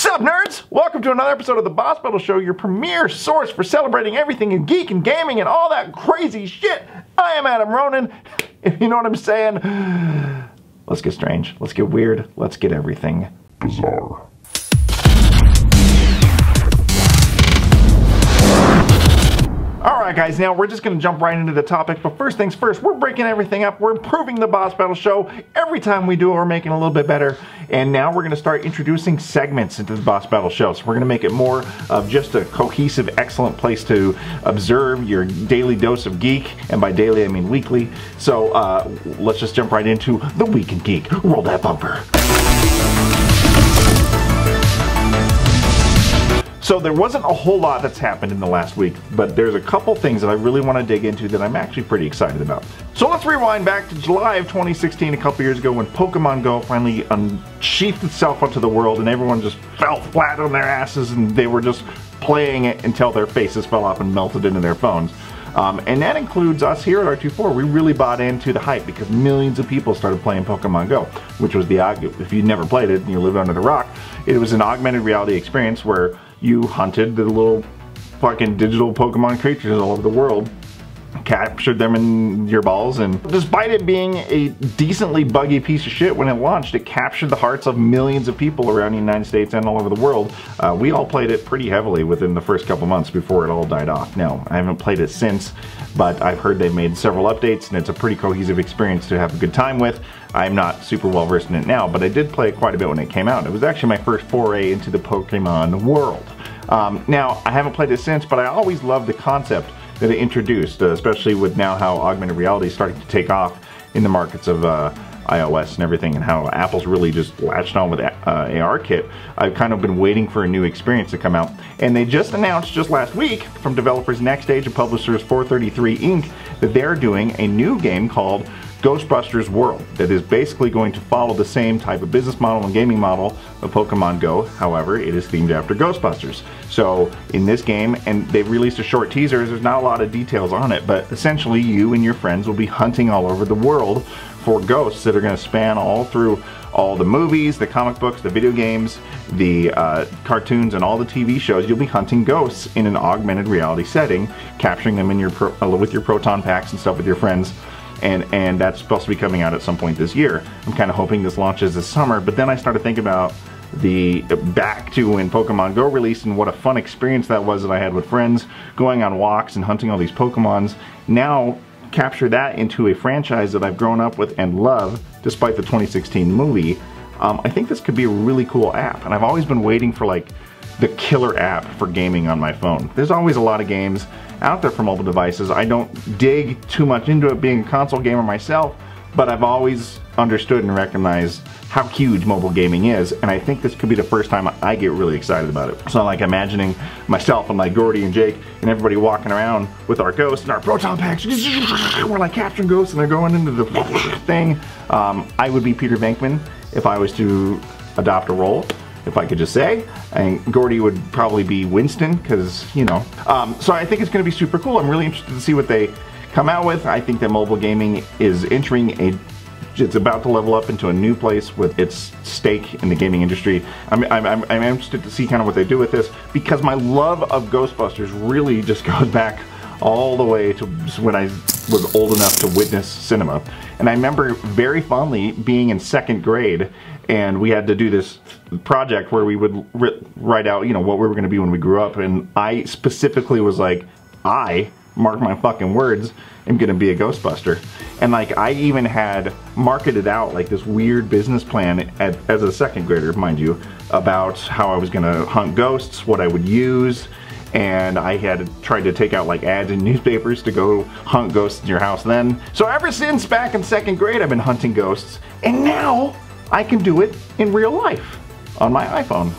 Sup nerds? Welcome to another episode of the Boss Battle Show, your premier source for celebrating everything in geek and gaming and all that crazy shit. I am Adam Ronan, if you know what I'm saying. Let's get strange, let's get weird, let's get everything bizarre. Alright guys, now we're just going to jump right into the topic, but first things first, we're breaking everything up, we're improving the Boss Battle Show. Every time we do it, we're making it a little bit better, and now we're going to start introducing segments into the Boss Battle Show. So we're going to make it more of just a cohesive, excellent place to observe your daily dose of geek, and by daily I mean weekly. So let's just jump right into the Week in Geek. Roll that bumper. So there wasn't a whole lot that's happened in the last week, but there's a couple things that I really want to dig into that I'm actually pretty excited about. So let's rewind back to July of 2016, a couple years ago, when Pokemon Go finally unsheathed itself onto the world and everyone just fell flat on their asses and they were just playing it until their faces fell off and melted into their phones. And that includes us here at R24. We really bought into the hype because millions of people started playing Pokemon Go, which was if you never played it and you lived under the rock, it was an augmented reality experience where you hunted the little fucking digital Pokemon creatures all over the world, captured them in your balls, and despite it being a decently buggy piece of shit when it launched, it captured the hearts of millions of people around the United States and all over the world. We all played it pretty heavily within the first couple months before it all died off. Now, I haven't played it since, but I've heard they've made several updates and it's a pretty cohesive experience to have a good time with. I'm not super well versed in it now, but I did play it quite a bit when it came out. It was actually my first foray into the Pokemon world. Now, I haven't played it since, but I always loved the concept that it introduced, especially with now how augmented reality is starting to take off in the markets of iOS and everything, and how Apple's really just latched on with ARKit. I've kind of been waiting for a new experience to come out, and they just announced just last week from developers Next Stage and publishers 433 Inc. that they're doing a new game called Ghostbusters World that is basically going to follow the same type of business model and gaming model of Pokemon Go. However, it is themed after Ghostbusters. So in this game, and they've released a short teaser, there's not a lot of details on it, but essentially you and your friends will be hunting all over the world for ghosts that are going to span all through all the movies, the comic books, the video games, the cartoons, and all the TV shows. You'll be hunting ghosts in an augmented reality setting, capturing them in your with your proton packs and stuff with your friends. And that's supposed to be coming out at some point this year. I'm kind of hoping this launches this summer, but then I started thinking about back to when Pokemon Go released and what a fun experience that was that I had with friends, going on walks and hunting all these Pokemons. Now capture that into a franchise that I've grown up with and love, despite the 2016 movie. I think this could be a really cool app, and I've always been waiting for like the killer app for gaming on my phone. There's always a lot of games out there for mobile devices. I don't dig too much into it being a console gamer myself, but I've always understood and recognized how huge mobile gaming is, and I think this could be the first time I get really excited about it. So I'm like imagining myself and like Gordy and Jake and everybody walking around with our ghosts and our proton packs. We're like capturing ghosts and they're going into the thing. I would be Peter Venkman if I was to adopt a role, if I could just say, and Gordy would probably be Winston, because, you know. So I think it's going to be super cool. I'm really interested to see what they come out with. I think that mobile gaming is entering it's about to level up into a new place with its stake in the gaming industry. I'm interested to see kind of what they do with this, because my love of Ghostbusters really just goes back all the way to when I was old enough to witness cinema. And I remember very fondly being in 2nd grade, and we had to do this project where we would write out, you know, what we were going to be when we grew up, and I specifically was like, I, mark my fucking words, am going to be a Ghostbuster. And like, I even had marketed out like this weird business plan as a 2nd grader, mind you, about how I was going to hunt ghosts, what I would use, and I had tried to take out like ads in newspapers to go hunt ghosts in your house then. So ever since back in 2nd grade, I've been hunting ghosts, and now I can do it in real life on my iPhone.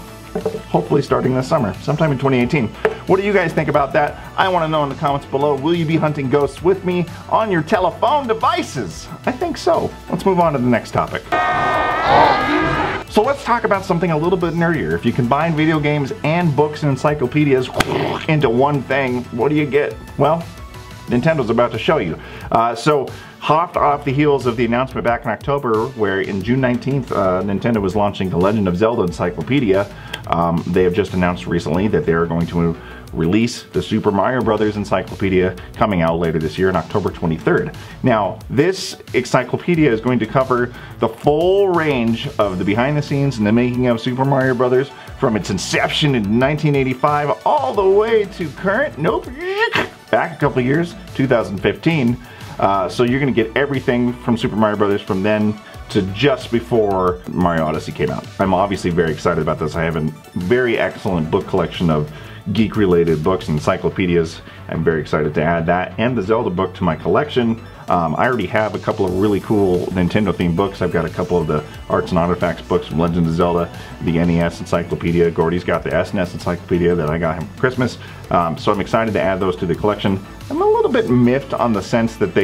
Hopefully starting this summer, sometime in 2018. What do you guys think about that? I want to know in the comments below. Will you be hunting ghosts with me on your telephone devices? I think so. Let's move on to the next topic. So let's talk about something a little bit nerdier. If you combine video games and books and encyclopedias into one thing, what do you get? Well, Nintendo's about to show you. So hot off the heels of the announcement back in October, where in June 19th, Nintendo was launching the Legend of Zelda Encyclopedia, They have just announced recently that they are going to release the Super Mario Brothers Encyclopedia coming out later this year on October 23rd. Now, this encyclopedia is going to cover the full range of the behind the scenes and the making of Super Mario Brothers from its inception in 1985 all the way to current, back a couple years, 2015. So you're going to get everything from Super Mario Brothers from then to just before Mario Odyssey came out. I'm obviously very excited about this. I have a very excellent book collection of geek-related books and encyclopedias. I'm very excited to add that and the Zelda book to my collection. I already have a couple of really cool Nintendo-themed books. I've got a couple of the Arts and Artifacts books from Legend of Zelda, the NES Encyclopedia. Gordy's got the SNES Encyclopedia that I got him for Christmas. So I'm excited to add those to the collection. I'm a little bit miffed on the sense that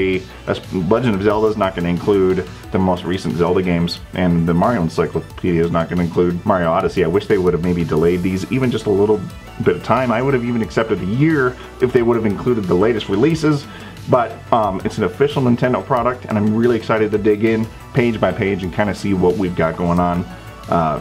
Legend of Zelda is not going to include the most recent Zelda games, and the Mario Encyclopedia is not going to include Mario Odyssey. I wish they would have maybe delayed these even just a little bit of time. I would have even accepted a year if they would have included the latest releases. But it's an official Nintendo product, and I'm really excited to dig in page by page and kind of see what we've got going on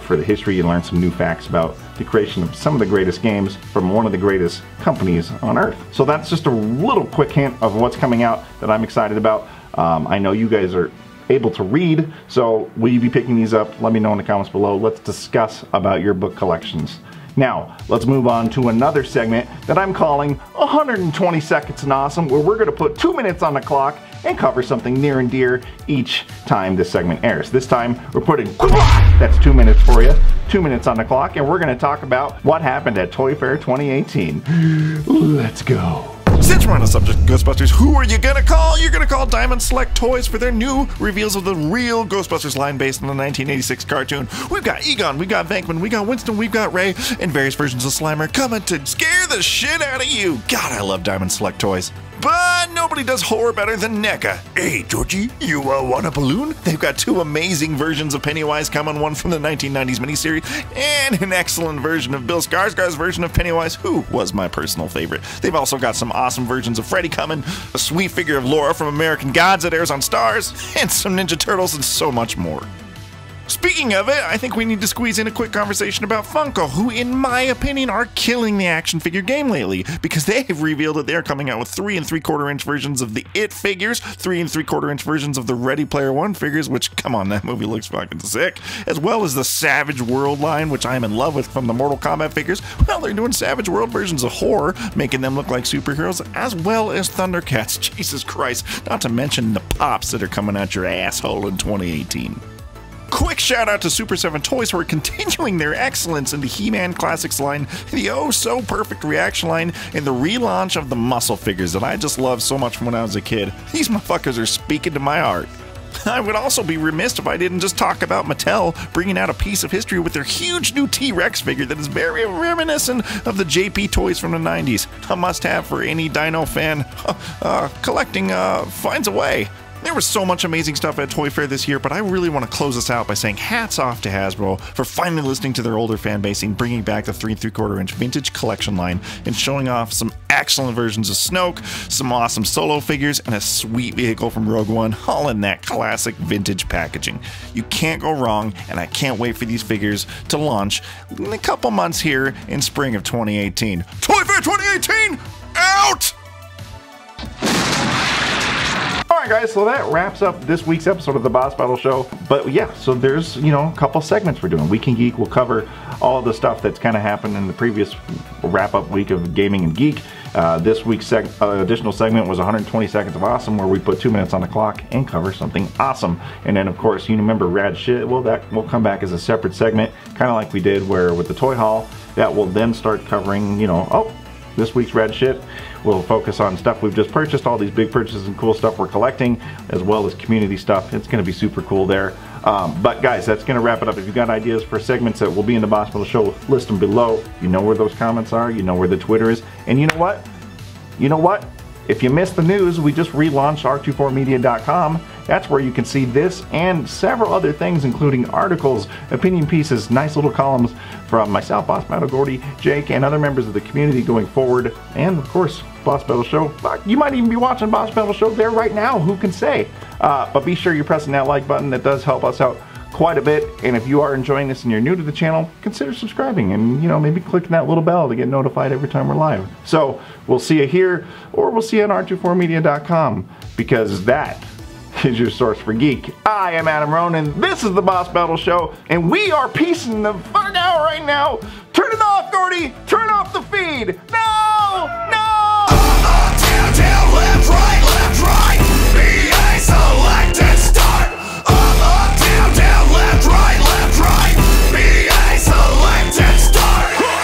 for the history and learn some new facts about the creation of some of the greatest games from one of the greatest companies on Earth. So that's just a little quick hint of what's coming out that I'm excited about. I know you guys are able to read, so will you be picking these up? Let me know in the comments below. Let's discuss about your book collections. Now, let's move on to another segment that I'm calling 120 Seconds and Awesome, where we're going to put 2 minutes on the clock and cover something near and dear each time this segment airs. This time, we're putting, that's 2 minutes for you, 2 minutes on the clock, and we're going to talk about what happened at Toyfair 2018. Let's go. Since we're on the subject of Ghostbusters, who are you gonna call? You're gonna call Diamond Select Toys for their new reveals of the real Ghostbusters line based on the 1986 cartoon. We've got Egon, we've got Venkman, we've got Winston, we've got Ray, and various versions of Slimer coming to scare the shit out of you. God, I love Diamond Select Toys. But nobody does horror better than NECA. Hey, Georgie, you want a balloon? They've got two amazing versions of Pennywise coming, one from the 1990s miniseries, and an excellent version of Bill Skarsgård's version of Pennywise, who was my personal favorite. They've also got some awesome versions of Freddy coming, a sweet figure of Laura from American Gods that airs on Stars, and some Ninja Turtles and so much more. Speaking of it, I think we need to squeeze in a quick conversation about Funko, who in my opinion are killing the action figure game lately, because they have revealed that they're coming out with 3 3/4 inch versions of the It figures, 3 3/4 inch versions of the Ready Player One figures, which, come on, that movie looks fucking sick, as well as the Savage World line, which I'm in love with from the Mortal Kombat figures. Well, they're doing Savage World versions of horror, making them look like superheroes, as well as Thundercats. Jesus Christ, not to mention the pops that are coming out your asshole in 2018. Quick shout out to Super 7 Toys, who are continuing their excellence in the He-Man Classics line, the oh-so-perfect reaction line, and the relaunch of the muscle figures that I just loved so much from when I was a kid. These motherfuckers are speaking to my heart. I would also be remiss if I didn't just talk about Mattel bringing out a piece of history with their huge new T-Rex figure that is very reminiscent of the JP toys from the 90s. A must-have for any dino fan. Collecting finds a way. There was so much amazing stuff at Toy Fair this year, but I really want to close this out by saying hats off to Hasbro for finally listening to their older fan base and bringing back the 3 3/4 inch vintage collection line and showing off some excellent versions of Snoke, some awesome solo figures, and a sweet vehicle from Rogue One, all in that classic vintage packaging. You can't go wrong, and I can't wait for these figures to launch in a couple months here in spring of 2018. Toy Fair 2018, out! Alright guys, so that wraps up this week's episode of the Boss Battle Show. But yeah, so there's, a couple segments we're doing. Week in Geek will cover all the stuff that's kind of happened in the previous wrap-up week of Gaming and Geek. This week's additional segment was 120 Seconds of Awesome, where we put 2 minutes on the clock and cover something awesome. And then, of course, you remember Rad Shit? Well, that will come back as a separate segment, kind of like we did where with the Toy Haul. That will then start covering, this week's Rad Shit. We'll focus on stuff we've just purchased, all these big purchases and cool stuff we're collecting, as well as community stuff. It's going to be super cool there. But guys, that's going to wrap it up. If you've got ideas for segments that will be in the Boss Battle Show, list them below. You know where those comments are. You know where the Twitter is. And you know what? If you missed the news, we just relaunched r24media.com. That's where you can see this and several other things, including articles, opinion pieces, nice little columns from myself, Boss Battle, Gordy, Jake, and other members of the community going forward. And of course, Boss Battle Show. Fuck, you might even be watching Boss Battle Show there right now. Who can say? But be sure you're pressing that like button. That does help us out quite a bit, and if you are enjoying this and you're new to the channel, consider subscribing and, you know, maybe clicking that little bell to get notified every time we're live. So we'll see you here, or we'll see you on r24media.com, because that is your source for geek. I am Adam Ronan, this is the Boss Battle Show, and we are piecing the fuck out right now. Turn it off, Gordy! Turn it